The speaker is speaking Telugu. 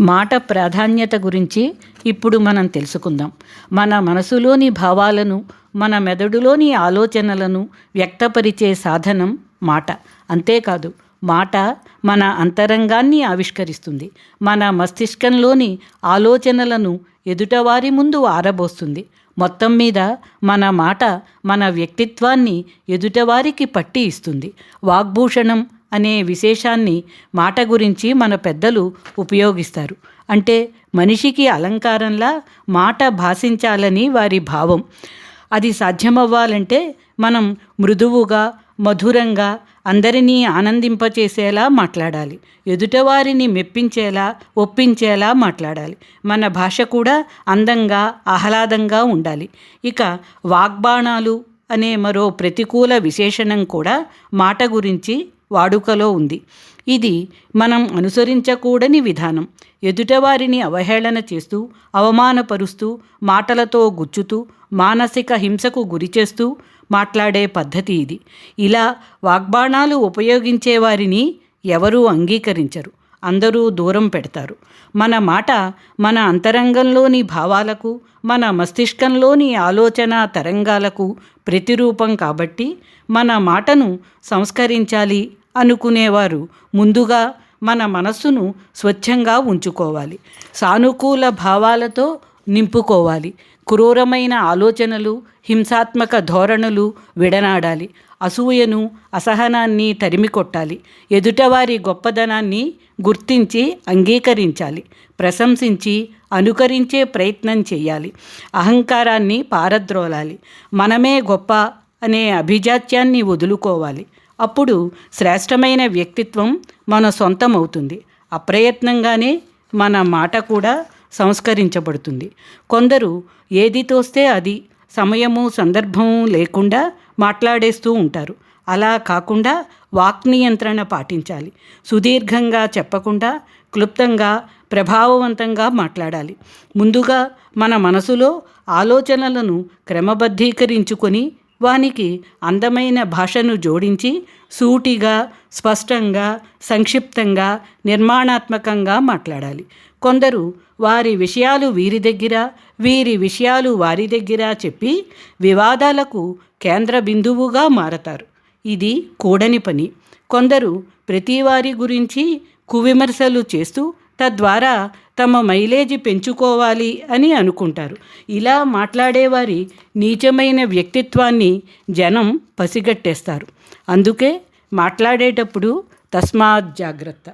మాట ప్రాధాన్యత గురించి ఇప్పుడు మనం తెలుసుకుందాం. మన మనసులోని భావాలను, మన మెదడులోని ఆలోచనలను వ్యక్తపరిచే సాధనం మాట. అంతేకాదు, మాట మన అంతరంగాన్ని ఆవిష్కరిస్తుంది. మన మస్తిష్కంలోని ఆలోచనలను ఎదుటవారి ముందు ఆరబోస్తుంది. మొత్తం మీద మన మాట మన వ్యక్తిత్వాన్ని ఎదుటవారికి పట్టి ఇస్తుంది. వాగ్భూషణం అనే విశేషాన్ని మాట గురించి మన పెద్దలు ఉపయోగిస్తారు. అంటే మనిషికి అలంకారంలా మాట భాషించాలని వారి భావం. అది సాధ్యమవ్వాలంటే మనం మృదువుగా, మధురంగా, అందరినీ ఆనందింపచేసేలా మాట్లాడాలి. ఎదుటవారిని మెప్పించేలా, ఒప్పించేలా మాట్లాడాలి. మన భాష కూడా అందంగా, ఆహ్లాదంగా ఉండాలి. ఇక వాగ్బాణాలు అనే మరో ప్రతికూల విశేషణం కూడా మాట గురించి వాడుకలో ఉంది. ఇది మనం అనుసరించకూడని విధానం. ఎదుటవారిని అవహేళన చేస్తూ, అవమానపరుస్తూ, మాటలతో గుచ్చుతూ, మానసిక హింసకు గురిచేస్తూ మాట్లాడే పద్ధతి ఇది. ఇలా వాగ్బాణాలు ఉపయోగించేవారిని ఎవరూ అంగీకరించరు. అందరూ దూరం పెడతారు. మన మాట మన అంతరంగంలోని భావాలకు, మన మస్తిష్కంలోని ఆలోచన తరంగాలకు ప్రతిరూపం కాబట్టి మన మాటను సంస్కరించాలి అనుకునేవారు ముందుగా మన మనస్సును స్వచ్ఛంగా ఉంచుకోవాలి. సానుకూల భావాలతో నింపుకోవాలి. క్రూరమైన ఆలోచనలు, హింసాత్మక ధోరణులు విడనాడాలి. అసూయను, అసహనాన్ని తరిమికొట్టాలి. ఎదుటవారి గొప్పదనాన్ని గుర్తించి అంగీకరించాలి. ప్రశంసించి అనుకరించే ప్రయత్నం చేయాలి. అహంకారాన్ని పారద్రోలాలి. మనమే గొప్ప అనే అభిజాత్యాన్ని వదులుకోవాలి. అప్పుడు శ్రేష్టమైన వ్యక్తిత్వం మన సొంతం అవుతుంది. అప్రయత్నంగానే మన మాట కూడా సంస్కరించబడుతుంది. కొందరు ఏది తోస్తే అది, సమయము సందర్భము లేకుండా మాట్లాడేస్తూ ఉంటారు. అలా కాకుండా వాక్ నియంత్రణ పాటించాలి. సుదీర్ఘంగా చెప్పకుండా క్లుప్తంగా, ప్రభావవంతంగా మాట్లాడాలి. ముందుగా మన మనసులో ఆలోచనలను క్రమబద్ధీకరించుకొని వానికి అందమైన భాషను జోడించి సూటిగా, స్పష్టంగా, సంక్షిప్తంగా, నిర్మాణాత్మకంగా మాట్లాడాలి. కొందరు వారి విషయాలు వీరి దగ్గర, వీరి విషయాలు వారి దగ్గర చెప్పి వివాదాలకు కేంద్ర బిందువుగా మారతారు. ఇది కూడని పని. కొందరు ప్రతివారి గురించి కువిమర్శలు చేస్తూ తద్వారా తమ మైలేజీ పెంచుకోవాలి అని అనుకుంటారు. ఇలా మాట్లాడేవారి నీచమైన వ్యక్తిత్వాన్ని జనం పసిగట్టేస్తారు. అందుకే మాట్లాడేటప్పుడు తస్మాత్ జాగ్రత్త.